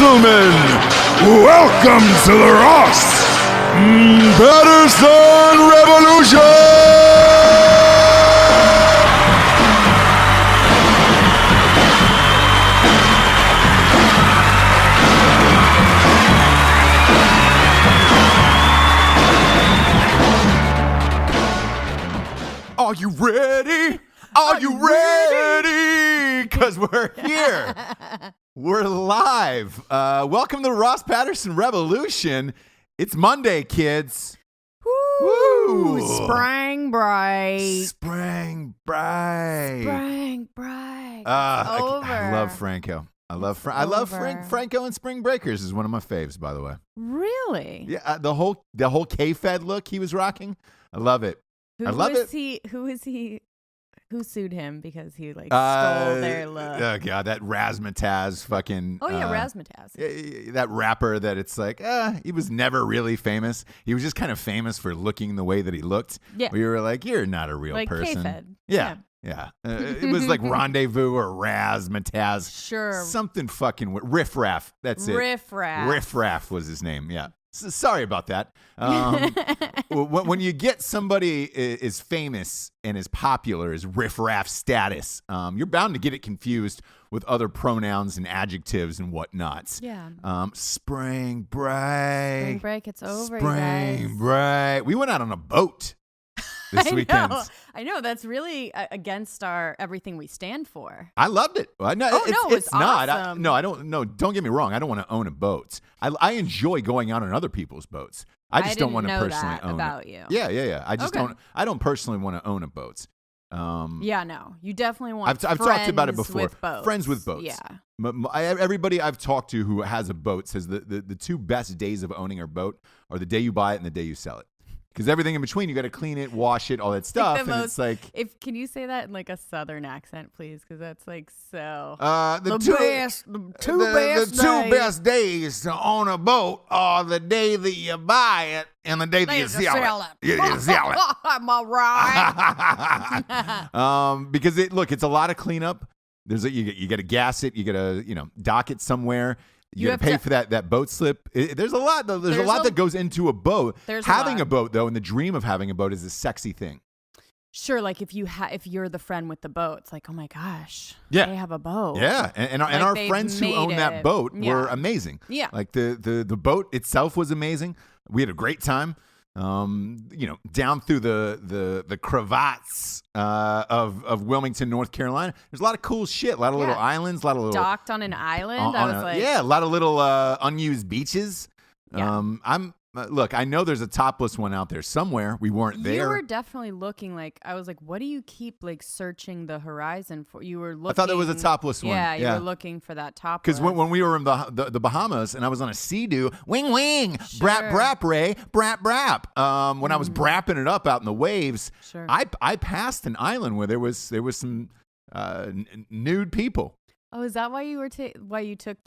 gentlemen, welcome to the Ross Patterson Revolution! Are you ready? Are you ready? Because we're here. We're live. Welcome to the Ross Patterson Revolution. It's Monday, kids. Woo! Spring break. Spring break. Spring break. Over. I love Franco. I love Franco and Spring Breakers is one of my faves, by the way. Really? Yeah, the whole K-Fed look he was rocking. I love it. I love it. Who sued him because he stole their look? Oh god, that Razzmatazz fucking. Oh yeah, Razzmatazz. That rapper that it's like, he was never really famous. He was just kind of famous for looking the way that he looked. Yeah. Where you were like, you're not a real person. K-Fed. Yeah. It was like Rendezvous or Razzmatazz. Sure. Something fucking Riff Raff. That's it. Riff Raff. Riff Raff was his name. Yeah. Sorry about that. When you get somebody is famous and is popular, is riff-raff status, you're bound to get it confused with other pronouns and adjectives and whatnots. Yeah. Spring break. Spring break, it's over, Spring break. We went out on a boat this weekend. I know. That's really against our everything we stand for. I loved it. It's not. awesome. I don't. No, don't get me wrong. I don't want to own a boat. I enjoy going out on other people's boats. I just don't want to personally own about it. You. Yeah. I just don't. I don't personally want to own a boat. Yeah, no. You definitely want. I've talked about it before. With boats. Friends with boats. Yeah. Everybody I've talked to who has a boat says the two best days of owning a boat are the day you buy it and the day you sell it. Because everything in between, you got to clean it, wash it, all that stuff, it's like. Can you say that in like a Southern accent, please? Because that's like so. The two best days to own a boat are the day that you buy it and the day that you sell it. You sell it. Am I right? Because it's a lot of cleanup. You got to gas it. You got to dock it somewhere. You got to pay for that boat slip. There's a lot. There's a lot that goes into a boat. Having a boat, though, and the dream of having a boat is a sexy thing. Sure, like if you're the friend with the boat, it's like, oh my gosh, they have a boat. Yeah, and our friends who own that boat were amazing. Yeah, like the boat itself was amazing. We had a great time. Down through the cravats of Wilmington, North Carolina. There's a lot of cool shit. A lot of little islands. A lot of little docked on an island. A lot of little unused beaches. Yeah. Look, I know there's a topless one out there somewhere. We weren't there. You were definitely looking I was like, what do you keep searching the horizon for? You were looking. I thought there was a topless one. Yeah, you were looking for that topless. Because when we were in the Bahamas and I was on a Sea-Doo, wing wing, sure. brap Ray, brap. When I was brapping it up out in the waves, sure. I passed an island where there was some nude people. Oh, is that why you were why you took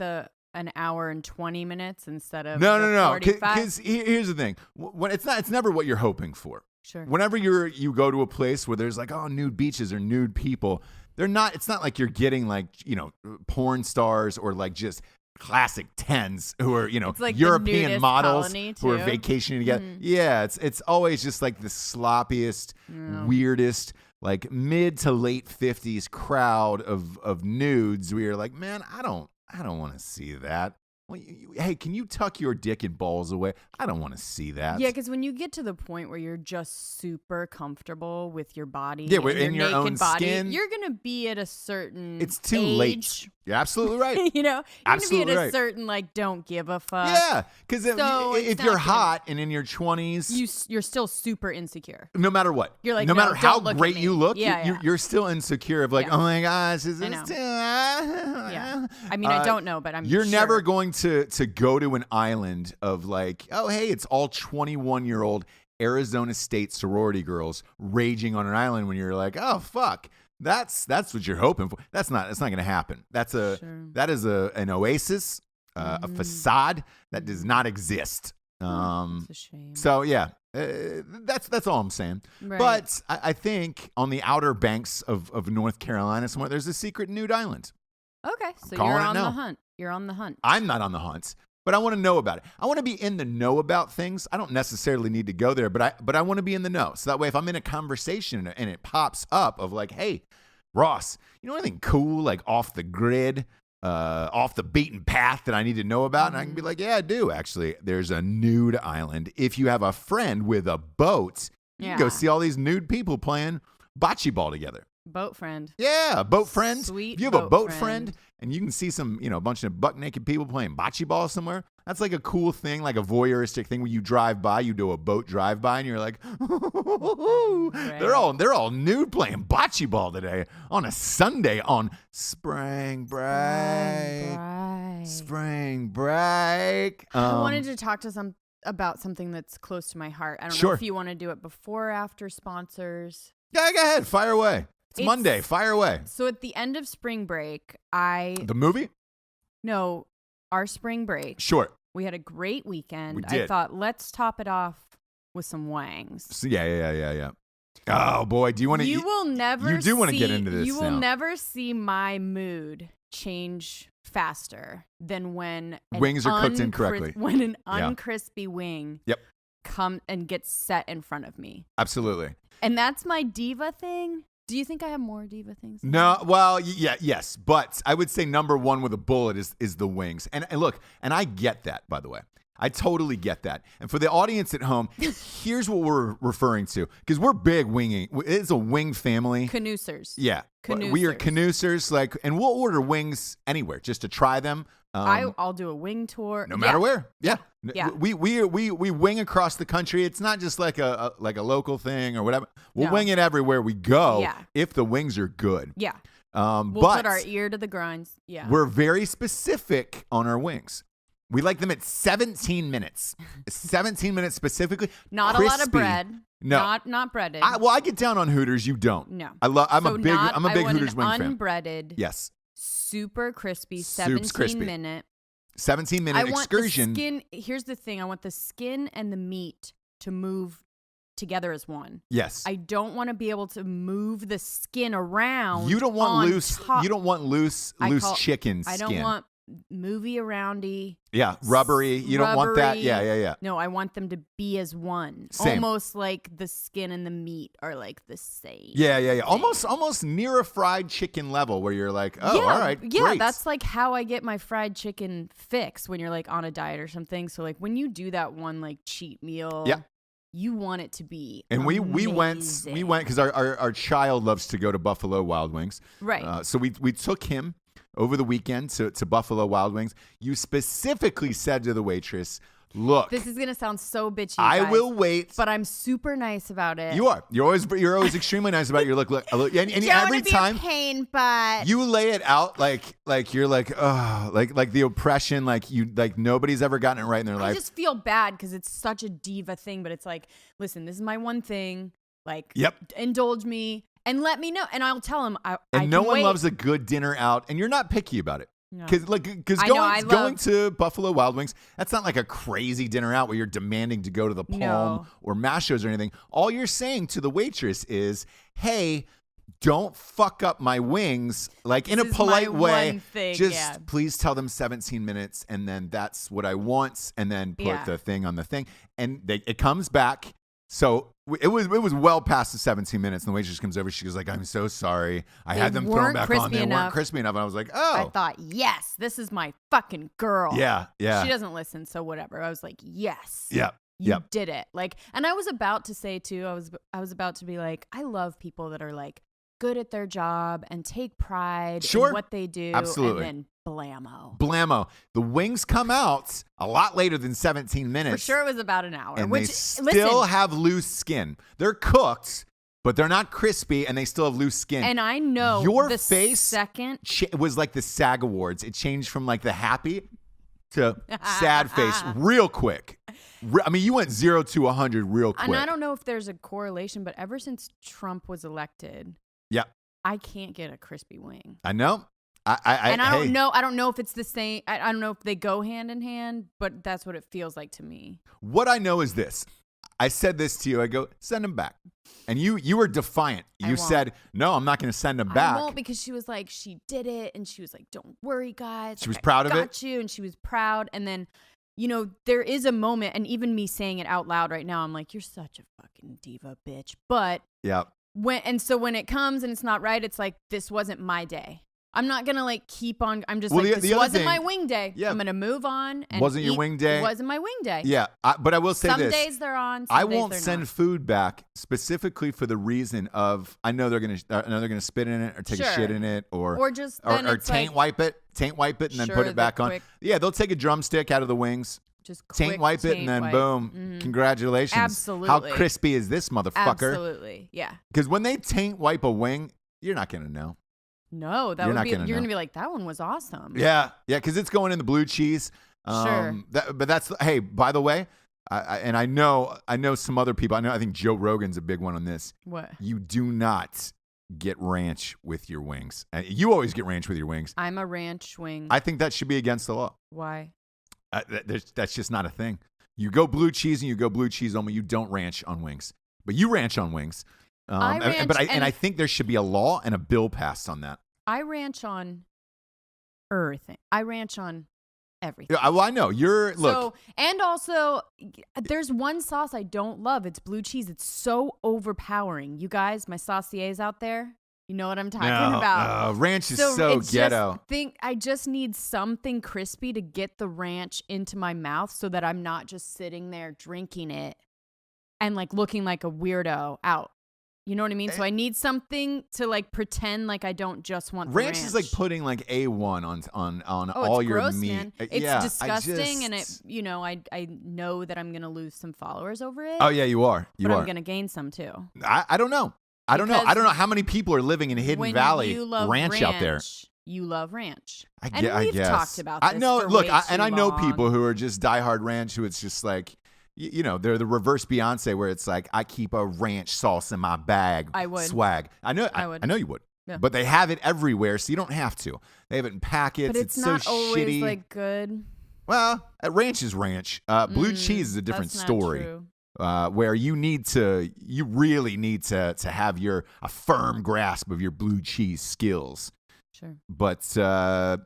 an hour and 20 minutes instead of No. 45? Because here's the thing: when it's never what you're hoping for. Sure. Whenever you go to a place where there's nude beaches or nude people, they're not. It's not like you're getting porn stars or just classic tens who are like European models who are vacationing together. Mm-hmm. Yeah, it's always just the sloppiest, weirdest. Mid to late 50s crowd of nudes where you're like, man, I don't want to see that. Well, hey, can you tuck your dick and balls away? I don't want to see that. Yeah, because when you get to the point where you're just super comfortable with your body, in your own body, skin, you're gonna be at a certain. It's too age. late. You're absolutely right. You're absolutely gonna be at a certain don't give a fuck. Yeah, because if you're hot and in your 20s, you're still super insecure. No matter what, you're like, no matter how great you look, yeah, you're still insecure of oh my gosh, is this too? Yeah, I mean, I don't know, but you're never going to go to an island of oh hey, it's all 21-year-old Arizona State sorority girls raging on an island when you're oh fuck. That's what you're hoping for. That's not going to happen. That is an oasis, a facade that does not exist. It's a shame. So yeah, that's all I'm saying. Right. But I think on the outer banks of North Carolina somewhere, there's a secret nude island. Okay, so calling you're it on no. the hunt. You're on the hunt. I'm not on the hunt, but I want to know about it. I want to be in the know about things. I don't necessarily need to go there, but I want to be in the know. So that way, if I'm in a conversation and it pops up of like, hey, Ross, you know anything cool, like off the grid, off the beaten path that I need to know about? And I can be like, yeah, I do, actually. There's a nude island. If you have a friend with a boat, you can go see all these nude people playing bocce ball together. Boat friend. Yeah, boat friend. Sweet If you have a boat friend. friend and you can see some, a bunch of buck naked people playing bocce ball somewhere, that's like a cool thing, like a voyeuristic thing where you drive by, you do a boat drive by, and you're like, Right. they're all nude playing bocce ball today on a Sunday on spring break. Spring break. I wanted to talk to about something that's close to my heart. I don't know if you want to do it before or after sponsors. Yeah, go ahead. Fire away. It's Monday. Fire away. So at the end of spring break, The movie? No, our spring break. Sure. We had a great weekend. We did. I thought, let's top it off with some wangs. So, yeah. Oh, boy. Do you want to... You will never You do want to get into this You will now. never see my mood change faster than when Wings are cooked incorrectly. When an uncrispy wing Yep. come and gets set in front of me. Absolutely. And that's my diva thing. Do you think I have more diva things? No, well, yes, but I would say number one with a bullet is the wings. And look, and I get that, by the way. I totally get that. And for the audience at home, here's what we're referring to, because we're big winging. It's a wing family. Canoosers. Yeah. Canoosers. We are canoosers, and we'll order wings anywhere just to try them. I'll do a wing tour. No matter where. Yeah. Yeah. We wing across the country. It's not just like a local thing or whatever. We'll wing it everywhere we go if the wings are good. Yeah. We'll put our ear to the grinds. Yeah. We're very specific on our wings. We like them at 17 minutes. 17 minutes specifically. Not crispy. a lot of bread. No. Not breaded. I get down on Hooters. You don't. No. I'm a big want Hooters wing fan. Unbreaded. Yes. Super crispy. Soup's crispy. 17-minute. 17-minute excursion. Here's the thing. I want the skin and the meat to move together as one. Yes. I don't want to be able to move the skin around. You don't want loose. Top. You don't want loose chicken skin. I don't want movie aroundy. Yeah, rubbery. You don't want that. Yeah. No, I want them to be as one. Same. Almost like the skin and the meat are like the same. Yeah. Almost near a fried chicken level where you're like, oh, all right, yeah. great. That's like how I get my fried chicken fix when you're like on a diet or something. So like when you do that one like cheat meal, you want it to be. And we went because our child loves to go to Buffalo Wild Wings. Right. So we took him over the weekend to Buffalo Wild Wings. You specifically said to the waitress, look, this is gonna sound so bitchy. I guys, will wait, but I'm super nice about it. You are. You're always extremely nice about your look. And every time, pain, but you lay it out like you're like, oh, like the oppression, like nobody's ever gotten it right in their life. I just feel bad because it's such a diva thing, but it's like, listen, this is my one thing. Like, indulge me and let me know, and I'll tell him. No one loves a good dinner out, and you're not picky about it. No. Because going to Buffalo Wild Wings, that's not like a crazy dinner out where you're demanding to go to the Palm or Mashos or anything. All you're saying to the waitress is, hey, don't fuck up my wings, like in a polite way. Please tell them 17 minutes, and then that's what I want, and then put the thing on the thing. And it comes back. So it was well past the 17 minutes, and the waitress comes over. She goes like, "I'm so sorry. I had them thrown back on. They weren't crispy enough." And I was like, "Oh." I thought, yes, this is my fucking girl. Yeah. She doesn't listen, so whatever. I was like, yes. Yeah. You did it. Like, and I was about to say too, I was about to be like, I love people that are like good at their job and take pride in what they do. Absolutely. And then blammo. The wings come out a lot later than 17 minutes. For sure it was about an hour. And they still have loose skin. They're cooked, but they're not crispy, and they still have loose skin. And I know your face was like the SAG Awards. It changed from like the happy to sad face real quick. I mean, you went 0 to 100 real quick. And I don't know if there's a correlation, but ever since Trump was elected, I can't get a crispy wing. I know. I don't know. I don't know if it's the same. I don't know if they go hand in hand, but that's what it feels like to me. What I know is this. I said this to you. I go, send them back. And you were defiant. You said, no, I'm not going to send them back. I won't, because she was like, she did it. And she was like, don't worry, guys. She was proud of it. Got you. And she was proud. And then, there is a moment, and even me saying it out loud right now, I'm like, you're such a fucking diva, bitch. But when it comes and it's not right, it's like, this wasn't my day. I'm not going to like keep on. I'm just this wasn't my wing day. Yeah. I'm going to move on. And wasn't your wing day? It wasn't my wing day. Yeah. But I will say some this. Some days they're on. I won't send food back specifically for the reason of, I know they're going to spit in it or take a shit in it or just or taint wipe it and then put it back on. Yeah. They'll take a drumstick out of the wings. Just taint wipe it and then boom. Mm-hmm. Congratulations. Absolutely. How crispy is this motherfucker? Absolutely. Yeah. Because when they taint wipe a wing, you're not going to know. No, you're going to be like, that one was awesome. Yeah. Yeah. Because it's going in the blue cheese. Sure. But that's, hey, by the way, I know some other people. I think Joe Rogan's a big one on this. What? You do not get ranch with your wings. You always get ranch with your wings. I'm a ranch wing. I think that should be against the law. Why? That's just not a thing. You go blue cheese and you go blue cheese only. You don't ranch on wings, but you ranch on wings. I think there should be a law and a bill passed on that. I ranch on everything. I ranch on everything. Yeah, well, I know look. So, and also, there's one sauce I don't love. It's blue cheese. It's so overpowering. You guys, my sauciers out there. You know what I'm talking about. Ranch is so ghetto. I just need something crispy to get the ranch into my mouth so that I'm not just sitting there drinking it and like looking like a weirdo out. You know what I mean? So I need something to like pretend like I don't just want the ranch. Ranch is like putting like A1 on all your gross, meat. Man. It's disgusting, and I know that I'm gonna lose some followers over it. Oh yeah, you are. I'm gonna gain some too. I don't know. I don't know how many people are living in Hidden Valley ranch out there. You love ranch. I we've guess. talked about this. I know. For look, way I too know long. people who are just diehard ranch who it's just like, they're the reverse Beyonce where it's like, I keep a ranch sauce in my bag. I would. Swag. I know you would. Yeah. But they have it everywhere, so you don't have to. They have it in packets. But it's not so always shitty. like good. Well, ranch is ranch. Blue cheese is a different story. True. Where you really need to have a firm grasp of your blue cheese skills. Sure. But so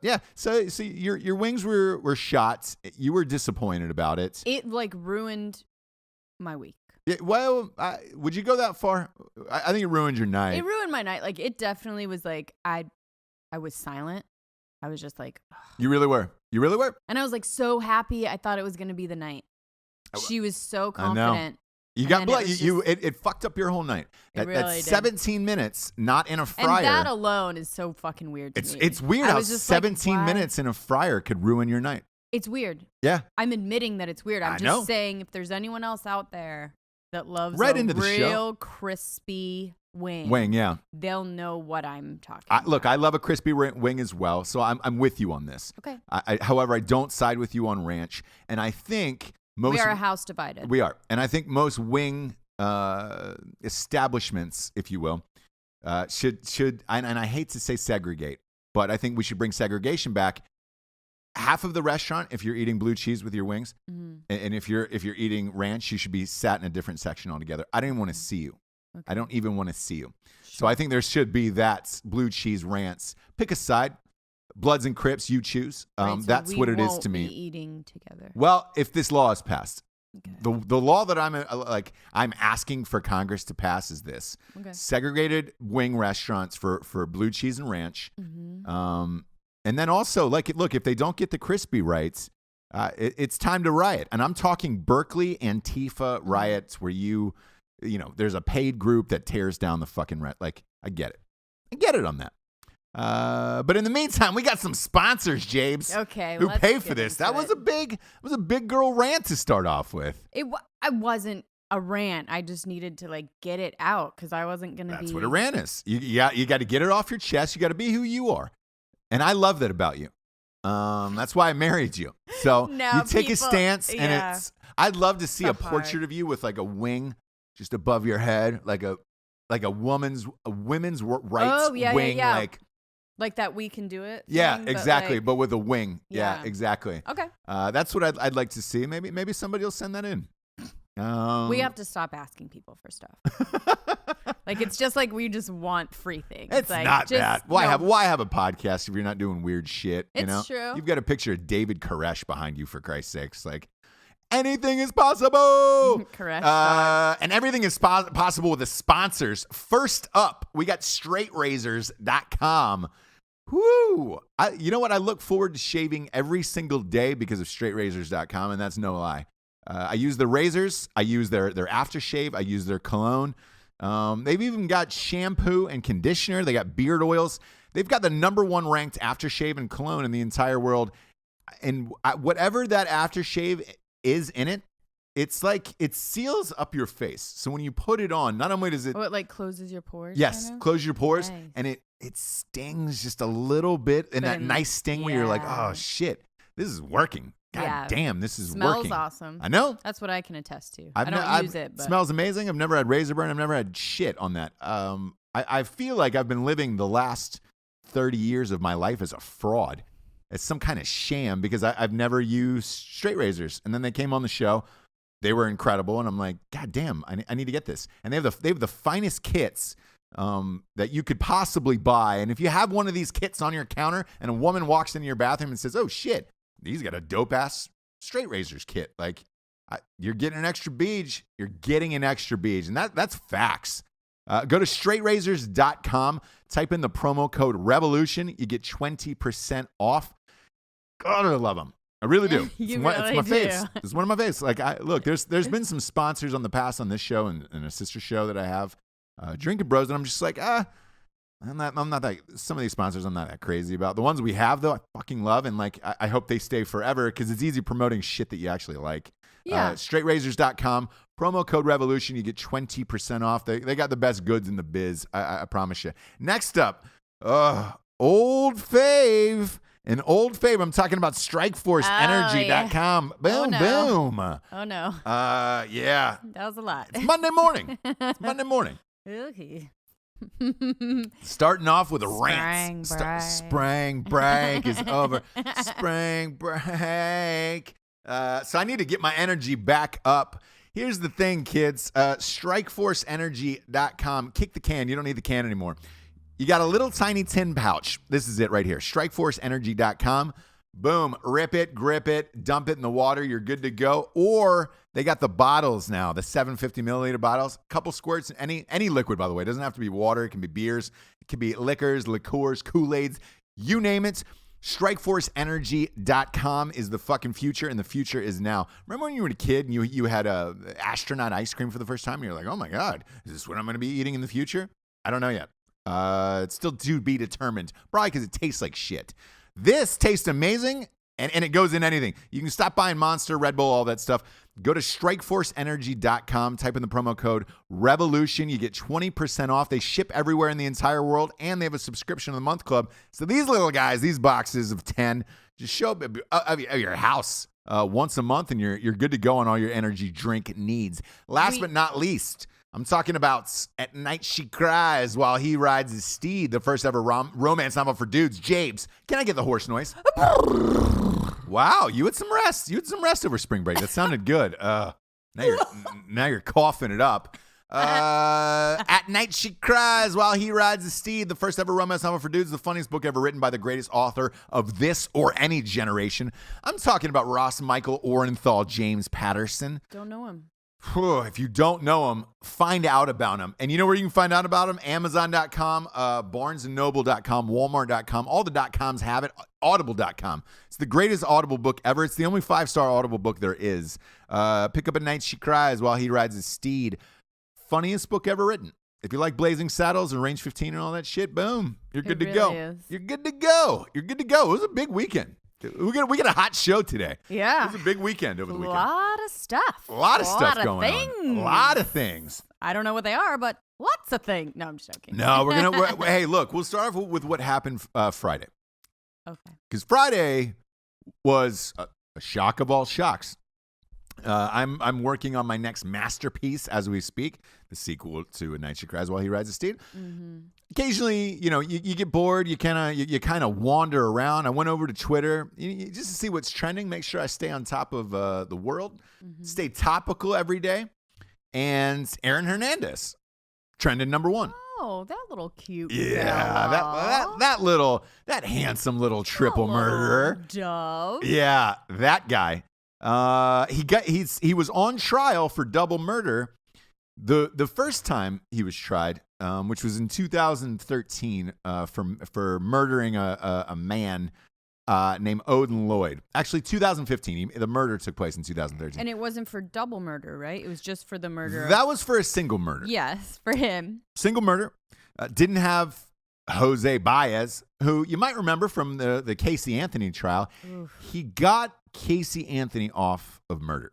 your wings were shot. You were disappointed about it. It like ruined my week. Yeah, well, would you go that far? I think it ruined your night. It ruined my night. Like it definitely was like I was silent. I was just like, ugh. You really were. And I was like so happy. I thought it was going to be the night. She was so confident. You got blood. It fucked up your whole night. That's 17 minutes, not in a fryer. And that alone is so fucking weird to me. It's weird how 17 minutes in a fryer could ruin your night. It's weird. Yeah. I'm admitting that it's weird. I'm just saying if there's anyone else out there that loves into the real crispy wing, yeah, they'll know what I'm talking about. Look, I love a crispy wing as well, so I'm with you on this. Okay. However, I don't side with you on ranch, and I think we are a house divided. We are. And I think most wing establishments, if you will, should and I hate to say segregate, but I think we should bring segregation back. Half of the restaurant, if you're eating blue cheese with your wings, and if you're eating ranch, you should be sat in a different section altogether. I don't even want to see you. Okay. I don't even want to see you. Sure. So I think there should be that blue cheese ranch. Pick a side. Bloods and Crips, you choose. So that's what it is to me. Be eating together. Well, if this law is passed, okay. the law that I'm asking for Congress to pass is this: segregated wing restaurants for blue cheese and ranch. Mm-hmm. And then also, look, if they don't get the crispy rights, it's time to riot. And I'm talking Berkeley Antifa riots where there's a paid group that tears down the fucking Like, I get it on that. But in the meantime, we got some sponsors, Jabes. Okay, who pay for this. That was a big girl rant to start off with. I wasn't a rant. I just needed to get it out because I wasn't gonna. That's what a rant is. You got to get it off your chest. You got to be who you are, and I love that about you. That's why I married you. So you take a stance, and I'd love to see a portrait of you with like a wing just above your head, like a women's rights wing, like that we can do it. Yeah, thing, exactly. But with a wing. Yeah, exactly. Okay. That's what I'd like to see. Maybe somebody will send that in. We have to stop asking people for stuff. Like, it's just like we just want free things. It's like, not just, that. Why have a podcast if you're not doing weird shit? You know? It's true. You've got a picture of David Koresh behind you, for Christ's sakes. Like, anything is possible. Koresh. And everything is possible with the sponsors. First up, we got straightrazors.com. Woo! You know what? I look forward to shaving every single day because of straightrazors.com, and that's no lie. I use the razors. I use their aftershave. I use their cologne. They've even got shampoo and conditioner. They got beard oils. They've got the #1 ranked aftershave and cologne in the entire world. And whatever that aftershave is in it, it's like it seals up your face. So when you put it on, not only does it... Oh, it like closes your pores? Yes, kind of? close your pores. Nice. And it stings just a little bit. And that nice sting where you're like, oh, shit, this is working. God damn, this is Smells working. Awesome. I know. That's what I can attest to. I don't use it. But. Smells amazing. I've never had razor burn. I've never had shit on that. I feel like I've been living the last 30 years of my life as a fraud. It's some kind of sham because I've never used straight razors. And then they came on the show. They were incredible. And I'm like, God damn, I need to get this. And they have the finest kits that you could possibly buy. And if you have one of these kits on your counter and a woman walks into your bathroom and says, oh, shit, he's got a dope-ass straight razors kit. Like, you're getting an extra beej. You're getting an extra beej. And that's facts. Go to straightrazors.com. Type in the promo code REVOLUTION. You get 20% off. God, I love them. I really do. It's my face. It's one of my faves. Like, look, there's been some sponsors on the past on this show and a sister show that I have, Drinking Bros, and I'm just like, I'm not that. Some of these sponsors I'm not that crazy about. The ones we have though, I fucking love, and like I hope they stay forever because it's easy promoting shit that you actually like. Yeah. Straightrazors.com, promo code REVOLUTION. You get 20% off. They got the best goods in the biz. I promise you. Next up, old fave. An old fave. I'm talking about StrikeForceEnergy.com. Yeah. Boom, boom. Oh no. Yeah. That was a lot. It's Monday morning. Okay. Starting off with a rant. Spring break is over. Spring break. So I need to get my energy back up. Here's the thing, kids. StrikeForceEnergy.com. Kick the can. You don't need the can anymore. You got a little tiny tin pouch. This is it right here. StrikeForceEnergy.com. Boom. Rip it, grip it, dump it in the water. You're good to go. Or they got the bottles now, the 750 milliliter bottles. Couple squirts, any liquid, by the way. It doesn't have to be water. It can be beers. It can be liquors, liqueurs, Kool-Aids. You name it. StrikeForceEnergy.com is the fucking future, and the future is now. Remember when you were a kid and you had a astronaut ice cream for the first time? And you're like, oh my God, is this what I'm going to be eating in the future? I don't know yet. It's still to be determined. Probably because it tastes like shit. This tastes amazing, and it goes in anything. You can stop buying Monster, Red Bull, all that stuff. Go to StrikeForceEnergy.com. Type in the promo code REVOLUTION. You get 20% off. They ship everywhere in the entire world, and they have a subscription of the month club. So these little guys, these boxes of 10, just show up at your house once a month, and you're good to go on all your energy drink needs. Last but not least, I'm talking about At Night She Cries While He Rides His Steed, the first ever romance novel for dudes. James, can I get the horse noise? Wow, you had some rest. You had some rest over spring break. That sounded good. Now you're coughing it up. At Night She Cries While He Rides His Steed, the first ever romance novel for dudes, the funniest book ever written by the greatest author of this or any generation. I'm talking about Ross Michael Orenthal James Patterson. Don't know him. If you don't know him, find out about him. And you know where you can find out about him? Amazon.com, BarnesandNoble.com, Walmart.com. All the .coms have it. Audible.com. It's the greatest Audible book ever. It's the only 5-star Audible book there is. Pick up At Night She Cries While He Rides His Steed. Funniest book ever written. If you like Blazing Saddles and Range 15 and all that shit, boom. You're good to go. You're good to go. You're good to go. It was a big weekend. We got a hot show today. Yeah. It was a big weekend over the weekend. A lot of stuff. A lot of stuff going on. A lot of things. I don't know what they are, but lots of things. No, I'm just joking. No, hey, look, we'll start off with what happened Friday. Okay. Because Friday was a shock of all shocks. I'm working on my next masterpiece as we speak. the sequel to A Night She Cries While He Rides a Steed. Mm-hmm. Occasionally, you get bored. You kind of wander around. I went over to Twitter just to see what's trending. Make sure I stay on top of the world. Mm-hmm. Stay topical every day. And Aaron Hernandez trended number 1. Oh, that little cute. Yeah, that handsome little triple murderer. Dove. Yeah, that guy. He was on trial for double murder. The first time he was tried, which was in 2013, for murdering a man named Odin Lloyd. Actually, 2015. The murder took place in 2013. And it wasn't for double murder, right? It was just for the murder. That was for a single murder. Yes, for him. Single murder. Didn't have Jose Baez, who you might remember from the Casey Anthony trial. Oof. He got Casey Anthony off of murder.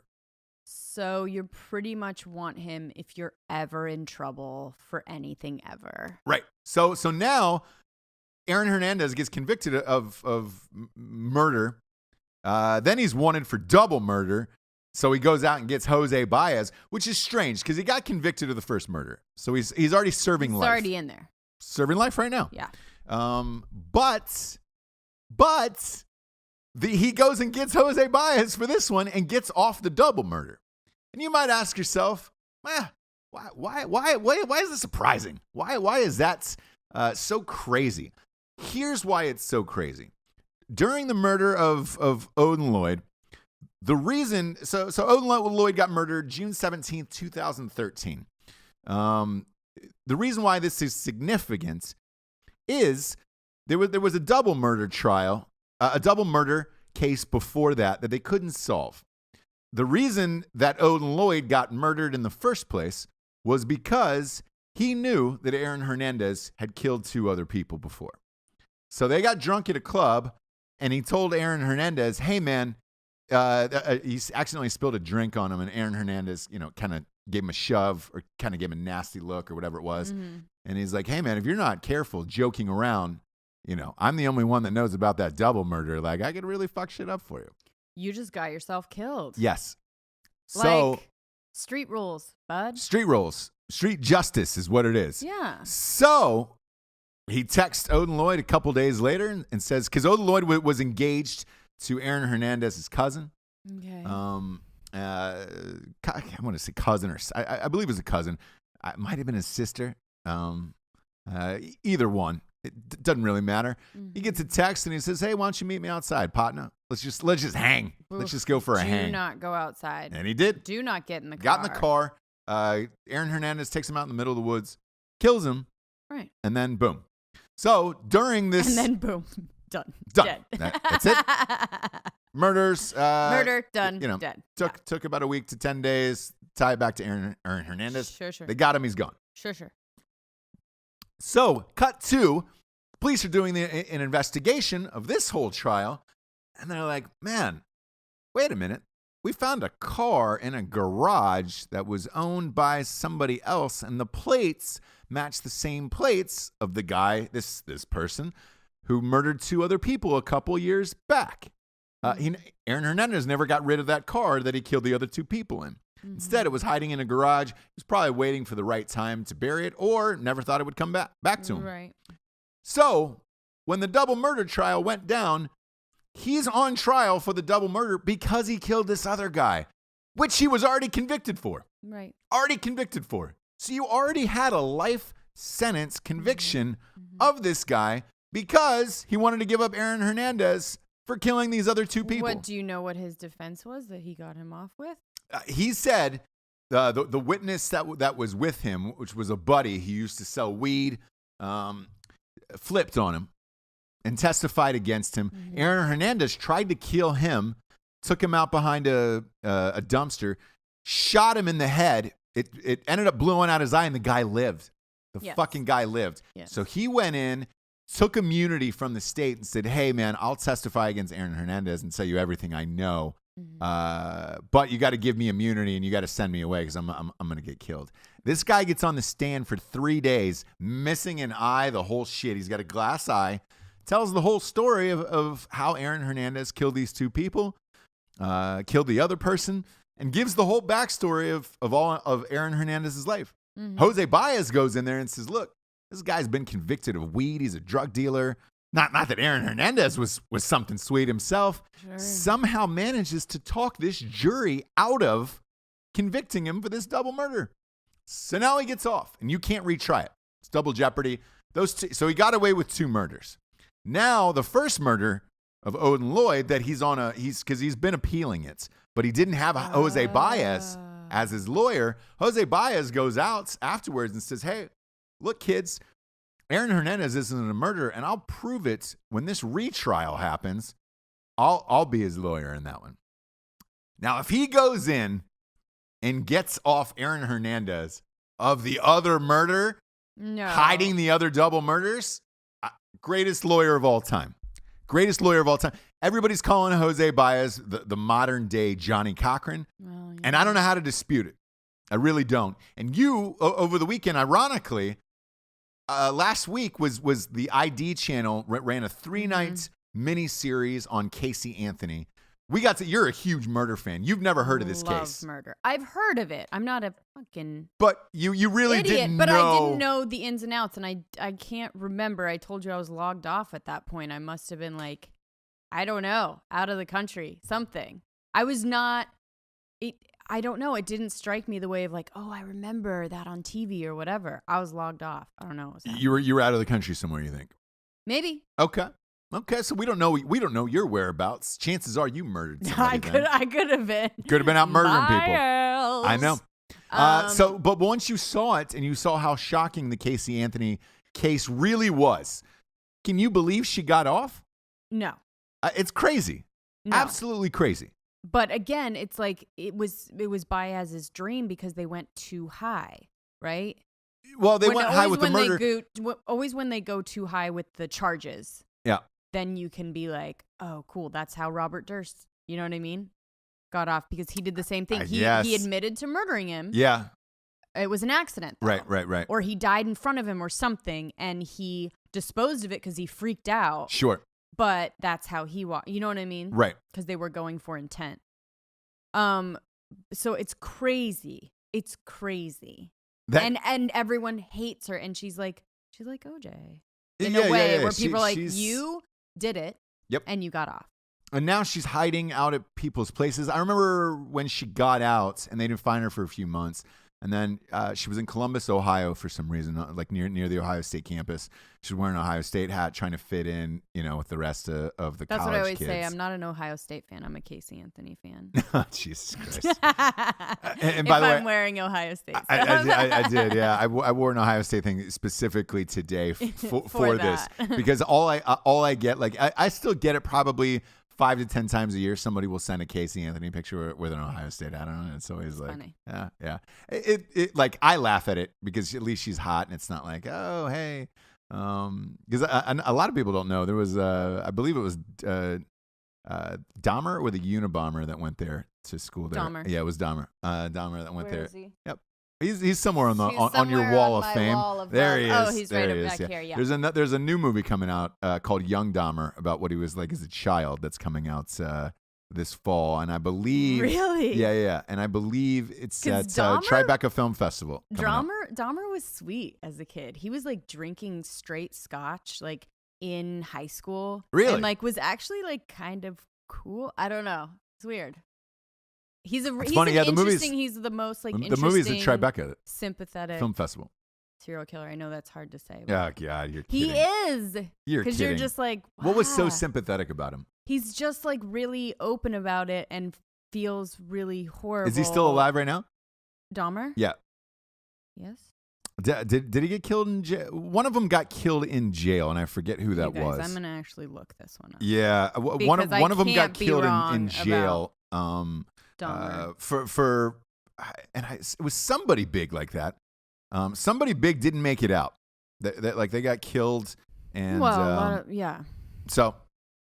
So you pretty much want him if you're ever in trouble for anything ever. Right. So now Aaron Hernandez gets convicted of murder. Then he's wanted for double murder. So he goes out and gets Jose Baez, which is strange because he got convicted of the first murder. So he's already serving life. He's already in there. Serving life right now. Yeah. But he goes and gets Jose Baez for this one and gets off the double murder. And you might ask yourself, why is this surprising? Why is that so crazy? Here's why it's so crazy. During the murder of Odin Lloyd, the reason so Odin Lloyd got murdered June 17th, 2013. The reason why this is significant is there was a double murder trial, a double murder case before that they couldn't solve. The reason that Odin Lloyd got murdered in the first place was because he knew that Aaron Hernandez had killed 2 other people before. So they got drunk at a club, and he told Aaron Hernandez, hey, man, he accidentally spilled a drink on him, and Aaron Hernandez, kind of gave him a shove or kind of gave him a nasty look or whatever it was. Mm-hmm. And he's like, hey, man, if you're not careful joking around, I'm the only one that knows about that double murder. Like, I could really fuck shit up for you. You just got yourself killed. Yes. So street rules, bud. Street rules. Street justice is what it is. Yeah. So he texts Odin Lloyd a couple days later and says, because Odin Lloyd was engaged to Aaron Hernandez's cousin. Okay. I want to say cousin or I believe it was a cousin. It might have been his sister. Either one. It doesn't really matter. Mm-hmm. He gets a text and he says, hey, why don't you meet me outside, partner? Let's just hang. Oof, let's just go for a hang. Do not go outside. And he did. Do not get in the car. Got in the car. Aaron Hernandez takes him out in the middle of the woods, kills him. Right. And then boom. So during this. And then boom. Done. Dead. That's it. Murders. Murder. Done. Dead. Took about a week to 10 days. Tie it back to Aaron Hernandez. Sure. They got him. He's gone. Sure. So, cut to, police are doing an investigation of this whole trial, and they're like, man, wait a minute. We found a car in a garage that was owned by somebody else, and the plates match the same plates of the guy, this person, who murdered 2 other people a couple years back. Aaron Hernandez never got rid of that car that he killed the other 2 people in. Mm-hmm. Instead, it was hiding in a garage. He was probably waiting for the right time to bury it or never thought it would come back to him. Right. So when the double murder trial went down, he's on trial for the double murder because he killed this other guy, which he was already convicted for. Right. Already convicted for. So you already had a life sentence conviction of this guy because he wanted to give up Aaron Hernandez for killing these other 2 people. Do you know what his defense was that he got him off with? He said the witness that was with him, which was a buddy, he used to sell weed, flipped on him and testified against him. Mm-hmm. Aaron Hernandez tried to kill him, took him out behind a dumpster, shot him in the head. It ended up blowing out his eye, and the guy lived. The fucking guy lived. Yes. So he went in, took immunity from the state and said, hey, man, I'll testify against Aaron Hernandez and tell you everything I know. Mm-hmm. But you got to give me immunity and you got to send me away because I'm going to get killed. This guy gets on the stand for 3 days, missing an eye, the whole shit. He's got a glass eye. Tells the whole story of how Aaron Hernandez killed these 2 people, killed the other person, and gives the whole backstory of all of Aaron Hernandez's life. Mm-hmm. Jose Baez goes in there and says, look, this guy's been convicted of weed. He's a drug dealer. Not that Aaron Hernandez was something sweet himself. Sure. Somehow manages to talk this jury out of convicting him for this double murder. So now he gets off, and you can't retry it. It's double jeopardy. So he got away with 2 murders. Now the first murder of Odin Lloyd that because he's been appealing it, but he didn't have Jose Baez as his lawyer. Jose Baez goes out afterwards and says, hey, look, kids, Aaron Hernandez isn't a murderer, and I'll prove it when this retrial happens. I'll be his lawyer in that one. Now, if he goes in and gets off Aaron Hernandez of the other murder, hiding the other double murders, greatest lawyer of all time. Greatest lawyer of all time. Everybody's calling Jose Baez the modern day Johnny Cochran. Well, yeah. And I don't know how to dispute it. I really don't. And you, over the weekend, ironically, last week was the ID channel ran a 3-night mini-series on Casey Anthony. You're a huge murder fan. You've never heard of this case. Murder. I've heard of it. I'm not a fucking But you really idiot, didn't but know. I didn't know the ins and outs, and I can't remember. I told you I was logged off at that point. I must have been like, I don't know, out of the country, something. I was not, I don't know. It didn't strike me the way of like, oh, I remember that on TV or whatever. I was logged off. I don't know what was happening. You were out of the country somewhere, you think? Maybe. Okay, so we don't know your whereabouts. Chances are you murdered somebody. I could have been. Could have been out murdering people. Else. I know. But once you saw it and you saw how shocking the Casey Anthony case really was, can you believe she got off? No. It's crazy. No. Absolutely crazy. But again, it's like it was Baez's dream because they went too high, right? Well, they went high with the murder. Always when they go too high with the charges. Yeah. Then you can be like, oh, cool. That's how Robert Durst, you know what I mean? Got off because he did the same thing. He admitted to murdering him. Yeah. It was an accident, though. Right. Or he died in front of him or something, and he disposed of it because he freaked out. Sure. But that's how he walked. You know what I mean? Right. Because they were going for intent. So it's crazy. It's crazy. And everyone hates her, and she's like OJ in a way where people are like, you did it. Yep. And you got off. And now she's hiding out at people's places. I remember when she got out and they didn't find her for a few months. And then she was in Columbus, Ohio for some reason, like near the Ohio State campus. She was wearing an Ohio State hat, trying to fit in, with the rest of the college kids. That's what I always say. I'm not an Ohio State fan. I'm a Casey Anthony fan. Jesus Christ. And by the way, I'm wearing Ohio State stuff. I did, yeah. I wore an Ohio State thing specifically today for this. Because all I get, like, I still get it probably 5 to 10 times a year, somebody will send a Casey Anthony picture with an Ohio State hat on it. It's always like, funny. Yeah. It like, I laugh at it because at least she's hot and it's not like, oh, hey. Because a lot of people don't know. There was, I believe it was Dahmer or the Unabomber that went there to school there. Dahmer. Yeah, it was Dahmer. Dahmer that went there. Where is he? Yep. He's somewhere on your wall of fame. There he is. Oh, he's there right up back here. Yeah. There's a new movie coming out called Young Dahmer about what he was like as a child that's coming out this fall, and I believe really, yeah, and I believe it's at Tribeca Film Festival. Dahmer was sweet as a kid. He was like drinking straight scotch like in high school. Really, and like was actually like kind of cool. I don't know. It's weird. He's funny. Yeah, he's the most like interesting. The movie's at Tribeca sympathetic Film Festival. Serial killer. I know that's hard to say. Oh God, you're kidding. He is. You're kidding. You're just like, wow. What was so sympathetic about him? He's just like really open about it and feels really horrible. Is he still alive right now? Dahmer? Yeah. Yes. Did he get killed in jail? One of them got killed in jail, and I forget who that was. I'm gonna actually look this one up. Yeah, one of them got killed in jail. It was somebody big like that. Somebody big didn't make it out. They got killed, and So,